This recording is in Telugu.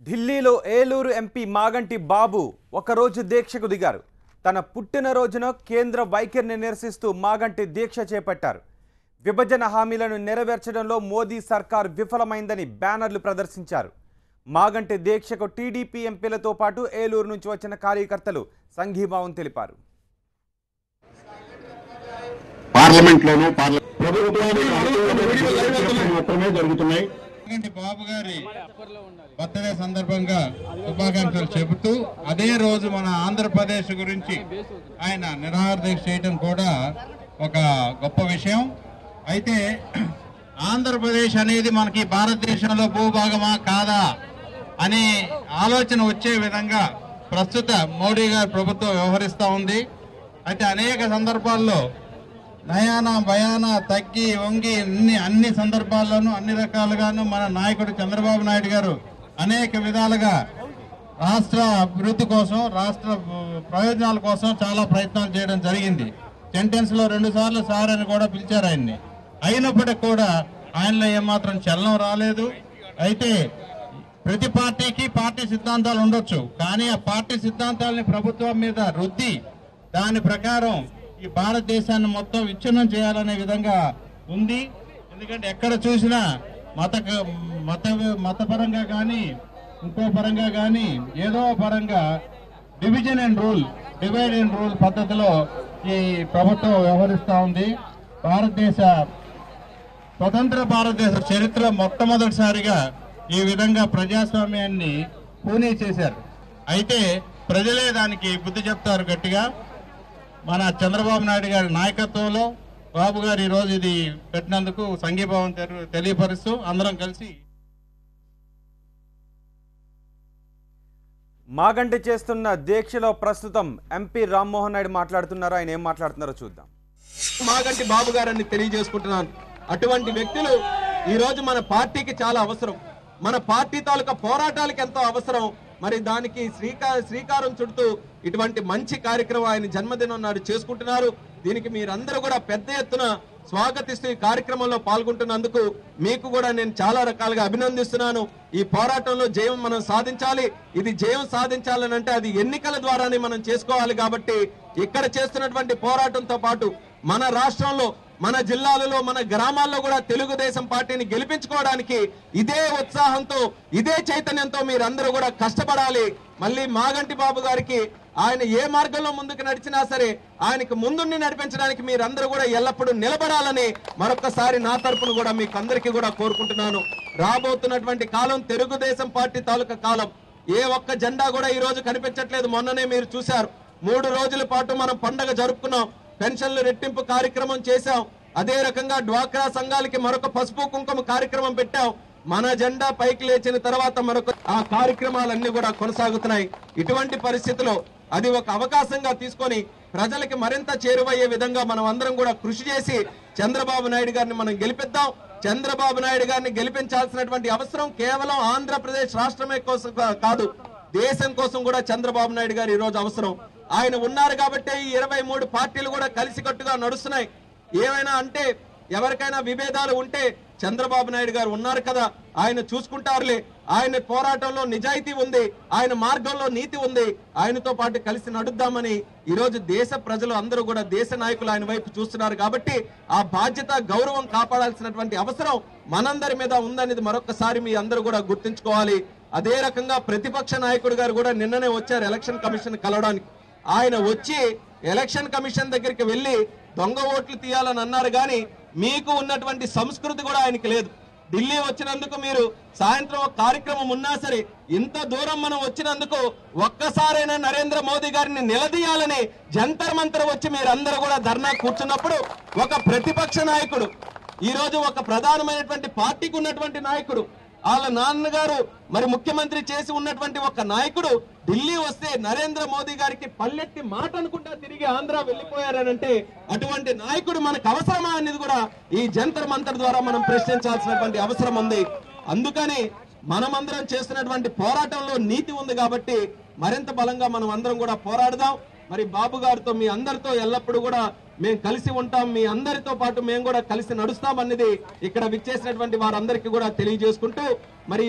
ఢిల్లీలో ఏలూరు ఎంపీ మాగంటి బాబు ఒకరోజు దీక్షకు దిగారు. తన పుట్టినరోజున కేంద్ర వైఖరిని నిరసిస్తూ మాగంటి దీక్ష చేపట్టారు. విభజన హామీలను నెరవేర్చడంలో మోదీ సర్కార్ విఫలమైందని బ్యానర్లు ప్రదర్శించారు. మాగంటి దీక్షకు టీడీపీ ఎంపీలతో పాటు ఏలూరు నుంచి వచ్చిన కార్యకర్తలు సంఘీభావం తెలిపారు. బాబు గారి బర్త్డే సందర్భంగా శుభాకాంక్షలు చెబుతూ అదే రోజు మన ఆంధ్రప్రదేశ్ గురించి ఆయన నిరాహార దీక్ష చేయడం కూడా ఒక గొప్ప విషయం. అయితే ఆంధ్రప్రదేశ్ అనేది మనకి భారతదేశంలో భూభాగమా కాదా అనే ఆలోచన వచ్చే విధంగా ప్రస్తుత మోడీ గారి ప్రభుత్వం వ్యవహరిస్తూ ఉంది. అయితే అనేక సందర్భాల్లో నయానా భయానా తగ్గి వంగి అన్ని సందర్భాల్లోనూ అన్ని రకాలుగాను మన నాయకుడు చంద్రబాబు నాయుడు గారు అనేక విధాలుగా రాష్ట్ర అభివృద్ధి కోసం, రాష్ట్ర ప్రయోజనాల కోసం చాలా ప్రయత్నాలు చేయడం జరిగింది. సెంటెన్స్ లో 2 సార్లు సార్ అని కూడా పిలిచారు ఆయన్ని. అయినప్పటికీ కూడా ఆయనలో ఏమాత్రం చలనం రాలేదు. అయితే ప్రతి పార్టీకి పార్టీ సిద్ధాంతాలు ఉండొచ్చు, కానీ ఆ పార్టీ సిద్ధాంతాలని ప్రభుత్వం మీద రుద్ది దాని ప్రకారం ఈ భారతదేశాన్ని మొత్తం విచ్ఛిన్నం చేయాలనే విధంగా ఉంది. ఎందుకంటే ఎక్కడ చూసినా మతపరంగా కానీ ఇంకో పరంగా కానీ ఏదో పరంగా డివైడ్ అండ్ రూల్ పద్ధతిలో ఈ ప్రభుత్వం వ్యవహరిస్తూ ఉంది. స్వతంత్ర భారతదేశ చరిత్రలో మొట్టమొదటిసారిగా ఈ విధంగా ప్రజాస్వామ్యాన్ని పూనీ చేశారు. అయితే ప్రజలే దానికి బుద్ధి చెప్తారు గట్టిగా. మన చంద్రబాబు నాయుడు గారి నాయకత్వంలో బాబు గారు ఈ రోజు ఇది పెట్టినందుకు సంఘీభావం తెలియపరుస్తూ అందరం కలిసి మాగంటి చేస్తున్న దీక్షలో ప్రస్తుతం ఎంపీ రామ్మోహన్ నాయుడు మాట్లాడుతున్నారు. ఆయన ఏం మాట్లాడుతున్నారో చూద్దాం. మాగంటి బాబు గారని తెలియజేసుకుంటున్నాను. అటువంటి వ్యక్తులు ఈ రోజు మన పార్టీకి చాలా అవసరం. మన పార్టీ తాలూకా పోరాటాలకు ఎంతో అవసరం. మరి దానికి శ్రీకారం చుడుతూ ఇటువంటి మంచి కార్యక్రమం ఆయన జన్మదినం నాడు చేసుకుంటున్నారు. దీనికి మీరందరూ కూడా పెద్ద ఎత్తున స్వాగతిస్తూ ఈ కార్యక్రమంలో పాల్గొంటున్నందుకు మీకు కూడా నేను చాలా రకాలుగా అభినందిస్తున్నాను. ఈ పోరాటంలో జయం మనం సాధించాలి. ఇది జయం సాధించాలని అంటే అది ఎన్నికల ద్వారానే మనం చేసుకోవాలి. కాబట్టి ఇక్కడ చేస్తున్నటువంటి పోరాటంతో పాటు మన రాష్ట్రంలో, మన జిల్లాలలో, మన గ్రామాల్లో కూడా తెలుగుదేశం పార్టీని గెలిపించుకోవడానికి ఇదే ఉత్సాహంతో, ఇదే చైతన్యంతో మీరందరూ కూడా కష్టపడాలి. మళ్ళీ మాగంటి బాబు గారికి ఆయన ఏ మార్గంలో ముందుకు నడిచినా సరే ఆయనకు ముందుండి నడిపించడానికి మీరందరూ కూడా ఎల్లప్పుడూ నిలబడాలని మరొకసారి నా తరపున కూడా మీకు అందరికీ కూడా కోరుకుంటున్నాను. రాబోతున్నటువంటి కాలం తెలుగుదేశం పార్టీ తాలూకా కాలం. ఏ ఒక్క జెండా కూడా ఈ రోజు కనిపించట్లేదు. మొన్ననే మీరు చూశారు, 3 రోజుల పాటు మనం పండగ జరుపుకున్నాం. పెన్షన్లు రెట్టింపు కార్యక్రమం చేశాం. అదే రకంగా డ్వాక్రా సంఘాలకి మరొక పసుపు కుంకుమ కార్యక్రమం పెట్టాం. మన జెండా పైకి లేచిన తర్వాత మరొక ఆ కార్యక్రమాలన్నీ కూడా కొనసాగుతున్నాయి. ఇటువంటి పరిస్థితిలో అది ఒక అవకాశంగా తీసుకొని ప్రజలకి మరింత చేరువయ్యే విధంగా మనం అందరం కూడా కృషి చేసి చంద్రబాబు నాయుడు గారిని మనం గెలిపిద్దాం. చంద్రబాబు నాయుడు గారిని గెలిపించాల్సినటువంటి అవసరం కేవలం ఆంధ్రప్రదేశ్ రాష్ట్రమే కోసం కాదు, దేశం కోసం కూడా చంద్రబాబు నాయుడు గారు ఈ రోజు అవసరం. ఆయన ఉన్నారు కాబట్టి ఈ 23 పార్టీలు కూడా కలిసికట్టుగా నడుస్తున్నాయి. ఏమైనా అంటే ఎవరికైనా విభేదాలు ఉంటే చంద్రబాబు నాయుడు గారు ఉన్నారు కదా, ఆయన చూసుకుంటారులే. ఆయన పోరాటంలో నిజాయితీ ఉంది, ఆయన మార్గంలో నీతి ఉంది. ఆయనతో పాటు కలిసి నడుద్దామని ఈరోజు దేశ ప్రజలు అందరూ కూడా, దేశ నాయకులు ఆయన వైపు చూస్తున్నారు. కాబట్టి ఆ బాధ్యత, గౌరవం కాపాడాల్సినటువంటి అవసరం మనందరి మీద ఉందనేది మరొకసారి మీ అందరూ కూడా గుర్తుంచుకోవాలి. అదే రకంగా ప్రతిపక్ష నాయకుడు గారు కూడా నిన్ననే వచ్చారు ఎలక్షన్ కమిషన్ కలవడానికి. ఆయన వచ్చి ఎలక్షన్ కమిషన్ దగ్గరికి వెళ్ళి దొంగ ఓట్లు తీయాలని అన్నారు, కానీ మీకు ఉన్నటువంటి సంస్కృతి కూడా ఆయనకి లేదు. ఢిల్లీ వచ్చినందుకు మీరు సాయంత్రం ఒక కార్యక్రమం ఉన్నా సరే ఇంత దూరం మనం వచ్చినందుకు ఒక్కసారైనా నరేంద్ర మోదీ గారిని నిలదీయాలని జంతర్ మంతర్ వచ్చి మీరందరూ కూడా ధర్నా కూర్చున్నప్పుడు ఒక ప్రతిపక్ష నాయకుడు, ఈ రోజు ఒక ప్రధానమైనటువంటి పార్టీకి ఉన్నటువంటి నాయకుడు, వాళ్ళ నాన్నగారు మరి ముఖ్యమంత్రి చేసి ఉన్నటువంటి ఒక నాయకుడు ఢిల్లీ వస్తే నరేంద్ర మోదీ గారికి పల్లెట్టి మాట అనుకుంటా తిరిగి ఆంధ్ర వెళ్ళిపోయారనంటే అటువంటి నాయకుడు మనకు అవసరమా అనేది కూడా ఈ జంతర్ మంతర్ ద్వారా మనం ప్రశ్నించాల్సినటువంటి అవసరం ఉంది. అందుకని మనమందరం చేస్తున్నటువంటి పోరాటంలో నీతి ఉంది కాబట్టి మరింత బలంగా మనం అందరం కూడా పోరాడదాం. మరి బాబు గారితో, మీ అందరితో ఎల్లప్పుడూ కూడా మేము కలిసి ఉంటాం, మీ అందరితో పాటు మేము కూడా కలిసి నడుస్తాం అన్నది ఇక్కడ విచ్చేసినటువంటి వారందరికీ కూడా తెలియజేసుకుంటూ మరి